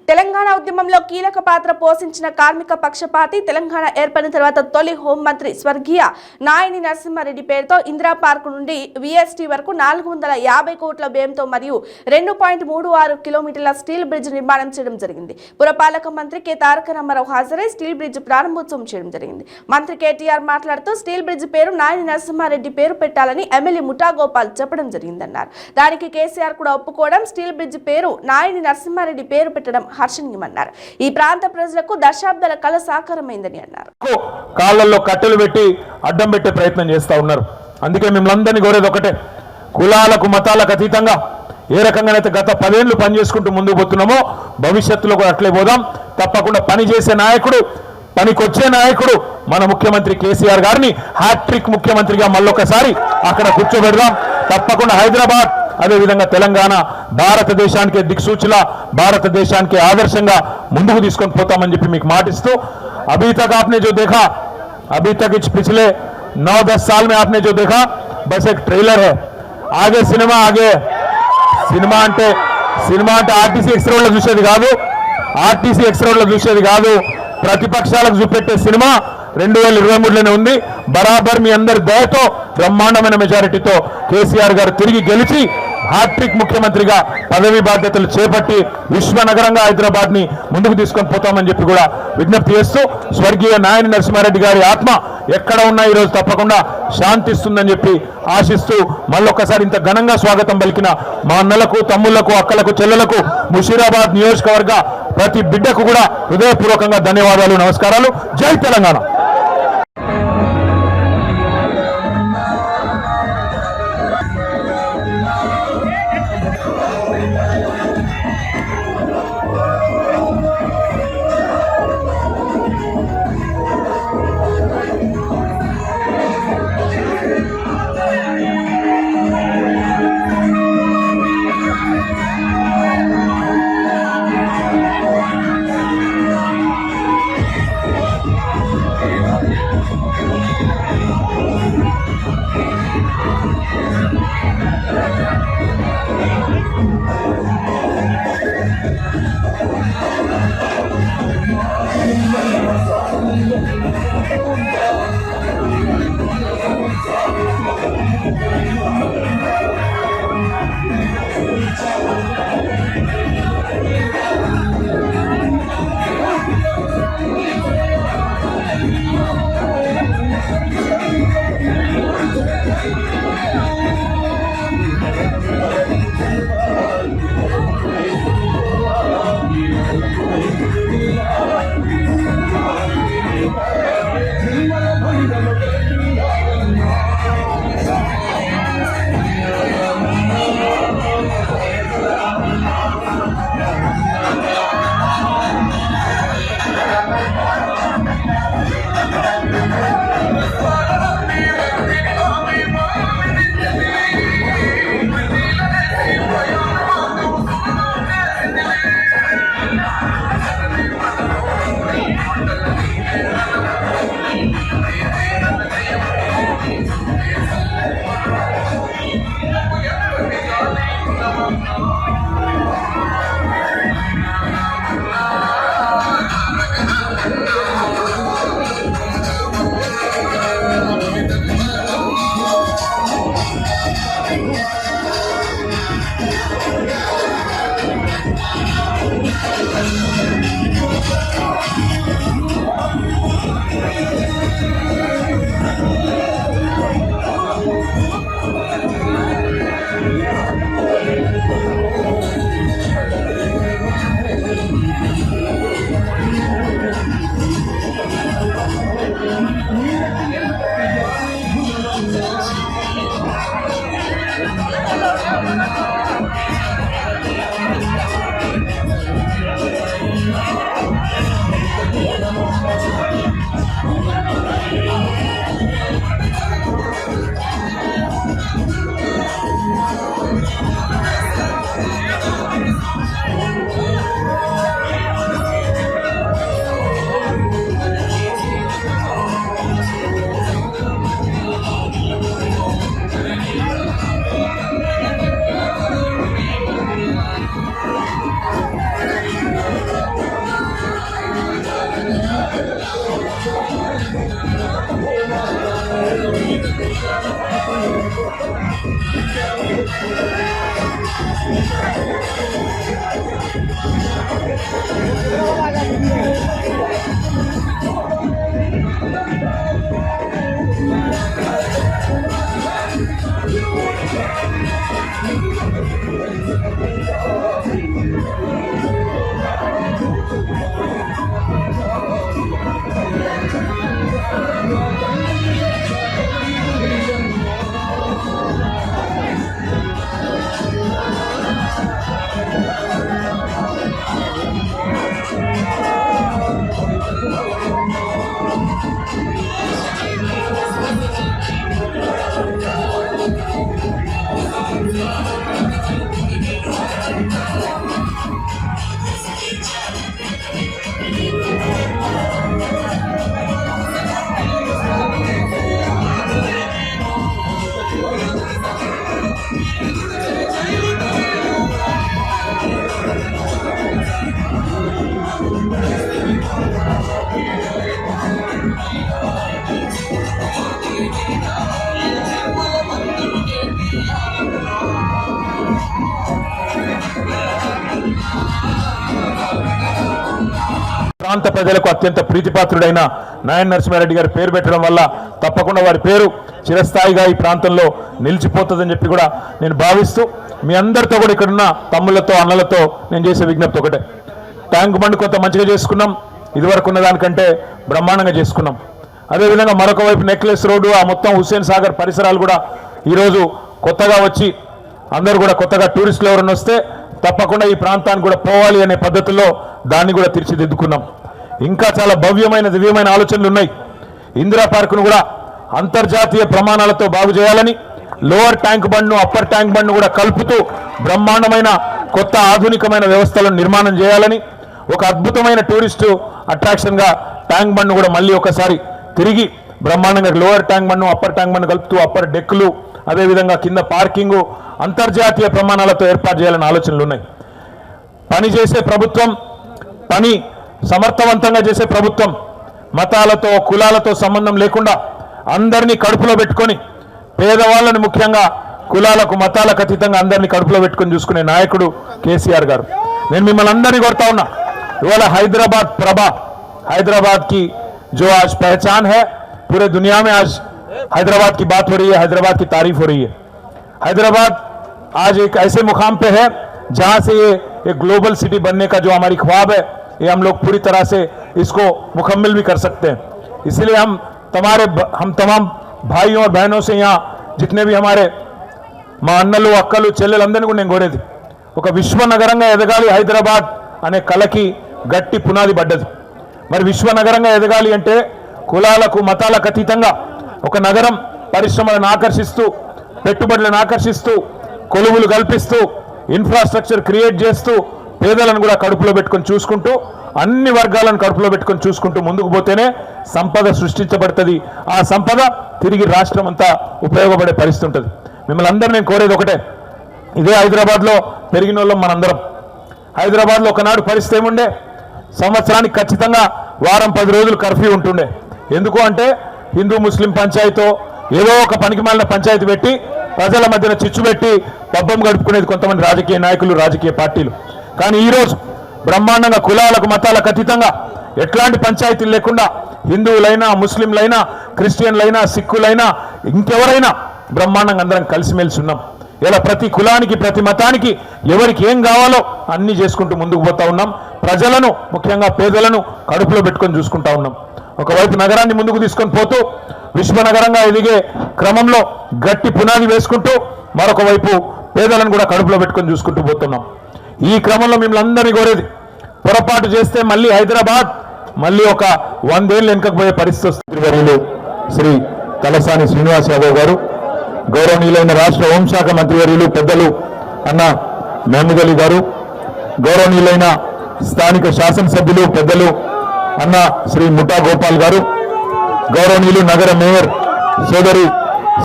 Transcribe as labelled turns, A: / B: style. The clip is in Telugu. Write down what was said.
A: తెలంగాణ ఉద్యమంలో కీలక పాత్ర పోషించిన కార్మిక పక్షపాతి తెలంగాణ ఏర్పడిన తర్వాత తొలి హోంమంత్రి స్వర్గీయ నాయని నరసింహారెడ్డి పేరుతో ఇందిరా పార్క్ నుండి విఎస్టీ వరకు 450 కోట్ల వ్యయంతో మరియు 2.36 కిలోమీటర్ల స్టీల్ బ్రిడ్జ్ నిర్మాణం చేయడం జరిగింది. పురపాలక మంత్రి కె తారక రామారావు హాజరై స్టీల్ బ్రిడ్జ్ ప్రారంభోత్సవం చేయడం జరిగింది. మంత్రి కేటీఆర్ మాట్లాడుతూ స్టీల్ బ్రిడ్జ్ పేరు నాయని నరసింహారెడ్డి పేరు పెట్టాలని ఎమ్మెల్యే ముఠా గోపాల్ చెప్పడం జరిగిందన్నారు. దానికి కేసీఆర్ కూడా ఒప్పుకోవడం, స్టీల్ బ్రిడ్జ్ పేరు నాయని నరసింహారెడ్డి పేరు పెట్టడం హర్షణీయమన్నారు. ఈ ప్రాంత ప్రజలకు దశాబ్దాల కళ సాకారమైందని అన్నారు.
B: కాళ్ళల్లో కట్టెలు పెట్టి అడ్డం పెట్టే ప్రయత్నం చేస్తా ఉన్నారు. అందుకే మిమ్మల్ని కోరేది ఒకటే, కులాలకు మతాలకు అతీతంగా ఏ రకంగానైతే గత 10 ఏళ్లు పనిచేసుకుంటూ ముందుకు పోతున్నామో భవిష్యత్తులో కూడా అట్లే పోదాం. తప్పకుండా పనిచేసే నాయకుడు, పనికొచ్చే నాయకుడు మన ముఖ్యమంత్రి కేసీఆర్ గారిని హ్యాట్రిక్ ముఖ్యమంత్రిగా మళ్ళొకసారి అక్కడ కూర్చోబెడదాం. తప్పకుండా హైదరాబాద్ అదేవిధంగా తెలంగాణ భారతదేశానికి దిక్సూచిలా, భారతదేశానికి ఆదర్శంగా ముందుకు తీసుకొని పోతామని చెప్పి మీకు మాటిస్తూ, अभी तक आपने जो देखा, अभी तक पिछले 9-10 साल में आपने जो देखा बस एक ट्रेलर है. आगे सिनेमा, आगे సినిమా అంటే ఆర్టీసీ ఎక్స్ రోడ్లో చూసేది కాదు, ఆర్టీసీ ఎక్స్ రోడ్లో చూసేది కాదు, ప్రతిపక్షాలకు చూపెట్టే సినిమా 2023లోనే ఉంది. బరాబర్ మీ అందరి దయతో బ్రహ్మాండమైన మెజారిటీతో కేసీఆర్ గారు తిరిగి గెలిచి హ్యాట్రిక్ ముఖ్యమంత్రిగా పదవి బాధ్యతలు చేపట్టి విశ్వనగరంగా హైదరాబాద్ ని ముందుకు తీసుకొని పోతామని చెప్పి కూడా విజ్ఞప్తి చేస్తూ, స్వర్గీయ నాయని నరసింహారెడ్డి గారి ఆత్మ ఎక్కడ ఉన్నా ఈరోజు తప్పకుండా శాంతిస్తుందని చెప్పి ఆశిస్తూ మళ్ళొక్కసారి ఇంత ఘనంగా స్వాగతం పలికిన మా అన్నలకు, తమ్ముళ్లకు, అక్కలకు, చెల్లెలకు, ముషీరాబాద్ నియోజకవర్గ ప్రతి బిడ్డకు కూడా హృదయపూర్వకంగా ధన్యవాదాలు, నమస్కారాలు. జై తెలంగాణ. ప్రాంత ప్రజలకు అత్యంత ప్రీతిపాత్రుడైన నాయన నరసింహారెడ్డి గారి పేరు పెట్టడం వల్ల తప్పకుండా వారి పేరు చిరస్థాయిగా ఈ ప్రాంతంలో నిలిచిపోతుందని చెప్పి కూడా నేను భావిస్తూ మీ అందరితో కూడా ఇక్కడున్న తమ్ముళ్లతో అన్నలతో నేను చేసే విజ్ఞప్తి ఒకటే, ట్యాంక్ బండ్ కొంత మంచిగా చేసుకున్నాం, ఇదివరకు ఉన్న దానికంటే బ్రహ్మాండంగా చేసుకున్నాం. అదేవిధంగా మరొక వైపు నెక్లెస్ రోడ్డు, ఆ మొత్తం హుస్సేన్ సాగర్ పరిసరాలు కూడా ఈరోజు కొత్తగా వచ్చి అందరూ కూడా కొత్తగా టూరిస్టులు ఎవరైనా వస్తే తప్పకుండా ఈ ప్రాంతానికి కూడా పోవాలి అనే పద్ధతిలో దాన్ని కూడా తీర్చిదిద్దుకున్నాం. ఇంకా చాలా భవ్యమైన దివ్యమైన ఆలోచనలు ఉన్నాయి. ఇందిరా పార్కును కూడా అంతర్జాతీయ ప్రమాణాలతో బాగు చేయాలని, లోవర్ ట్యాంక్ బండ్ను అప్పర్ ట్యాంక్ బండ్ను కూడా కలుపుతూ బ్రహ్మాండమైన కొత్త ఆధునికమైన వ్యవస్థలను నిర్మాణం చేయాలని, ఒక అద్భుతమైన టూరిస్టు అట్రాక్షన్గా ట్యాంక్ బండ్ను కూడా మళ్ళీ ఒకసారి తిరిగి బ్రహ్మాండంగా లోవర్ ట్యాంక్ బండ్ను అప్పర్ ట్యాంక్ బండ్ను కలుపుతూ అప్పర్ డెక్కులు, అదేవిధంగా కింద పార్కింగు అంతర్జాతీయ ప్రమాణాలతో ఏర్పాటు చేయాలని ఆలోచనలు ఉన్నాయి. పని చేసే ప్రభుత్వం, పని సమర్థవంతంగా చేసే ప్రభుత్వం, మతాలతో కులాలతో సంబంధం లేకుండా అందరినీ కడుపులో పెట్టుకొని, పేదవాళ్ళని ముఖ్యంగా కులాలకు మతాలకు అతీతంగా అందరినీ కడుపులో పెట్టుకొని చూసుకునే నాయకుడు కేసీఆర్ గారు. నేను మిమ్మల్ని అందరినీ కోరుతా ఉన్నా, ఇవాళ హైదరాబాద్ ప్రభా, हैदराबाद की जो आज पहचान है, पूरे दुनिया में आज हैदराबाद की बात हो रही है, हैदराबाद की तारीफ हो रही है. हैदराबाद आज एक ऐसे मुकाम पे है जहां से ये एक ग्लोबल सिटी बनने का जो हमारी ख्वाब है, ये हम लोग पूरी तरह से इसको मुकम्मल भी कर सकते हैं. इसलिए हम तमाम भाइयों और बहनों से यहाँ जितने भी हमारे మా అన్నలు అక్కలు చెల్లెలందరినీ కూడా నేను కోరేది, ఒక విశ్వనగరంగా ఎదగాలి హైదరాబాద్ అనే కళకి గట్టి పునాది పడ్డది. మరి విశ్వనగరంగా ఎదగాలి అంటే కులాలకు మతాలకు అతీతంగా ఒక నగరం పరిశ్రమలను ఆకర్షిస్తూ, పెట్టుబడులను ఆకర్షిస్తూ, కొలువులు కల్పిస్తూ, ఇన్ఫ్రాస్ట్రక్చర్ క్రియేట్ చేస్తూ, పేదలను కూడా కడుపులో పెట్టుకొని చూసుకుంటూ, అన్ని వర్గాలను కడుపులో పెట్టుకొని చూసుకుంటూ ముందుకు పోతేనే సంపద సృష్టించబడుతుంది. ఆ సంపద తిరిగి రాష్ట్రం అంతా ఉపయోగపడే పరిస్థితి ఉంటుంది. మిమ్మల్ని అందరూ నేను కోరేది ఒకటే, ఇదే హైదరాబాద్లో పెరిగిన వాళ్ళం మనందరం. హైదరాబాద్లో ఒకనాడు పరిస్థితి ఏముండే, సంవత్సరానికి ఖచ్చితంగా వారం 10 రోజులు కర్ఫ్యూ ఉంటుండే. ఎందుకు అంటే హిందూ ముస్లిం పంచాయతీతో ఏదో ఒక పనికిమాలిన పంచాయతీ పెట్టి ప్రజల మధ్యన చిచ్చు పెట్టి పబ్బం గడుపుకునేది కొంతమంది రాజకీయ నాయకులు, రాజకీయ పార్టీలు. కానీ ఈరోజు బ్రహ్మాండంగా కులాలకు మతాలకు అతీతంగా ఎట్లాంటి పంచాయతీలు లేకుండా హిందువులైనా, ముస్లింలైనా, క్రిస్టియన్లైనా, సిక్కులైనా, ఇంకెవరైనా బ్రహ్మాండంగా అందరం కలిసిమెలిసి ఉన్నాం. ఇలా ప్రతి కులానికి ప్రతి మతానికి ఎవరికి ఏం కావాలో అన్ని చేసుకుంటూ ముందుకు పోతా ఉన్నాం. ప్రజలను ముఖ్యంగా పేదలను కడుపులో పెట్టుకొని చూసుకుంటా ఉన్నాం. ఒకవైపు నగరాన్ని ముందుకు తీసుకొని పోతూ విశ్వనగరంగా ఎదిగే క్రమంలో గట్టి పునాది వేసుకుంటూ, మరొక వైపు పేదలను కూడా కడుపులో పెట్టుకొని చూసుకుంటూ పోతున్నాం. ఈ క్రమంలో మిమ్మల్ని అందరినీ కోరేది, పొరపాటు చేస్తే మళ్ళీ హైదరాబాద్ మళ్ళీ ఒక 100 ఏళ్ళు వెనుకపోయే పరిస్థితి వస్తుంది. శ్రీ తలసాని శ్రీనివాస్ యాదవ్ గారు, గౌరవనీయులైన రాష్ట్ర హోంశాఖ మంత్రివర్యులు పెద్దలు అన్న మహమూద్ అలీ గారు, గౌరవనీయులైన స్థానిక శాసనసభ్యులు పెద్దలు అన్న శ్రీ ముఠా గోపాల్ గారు, గౌరవనీయులు నగర మేయర్ సోదరి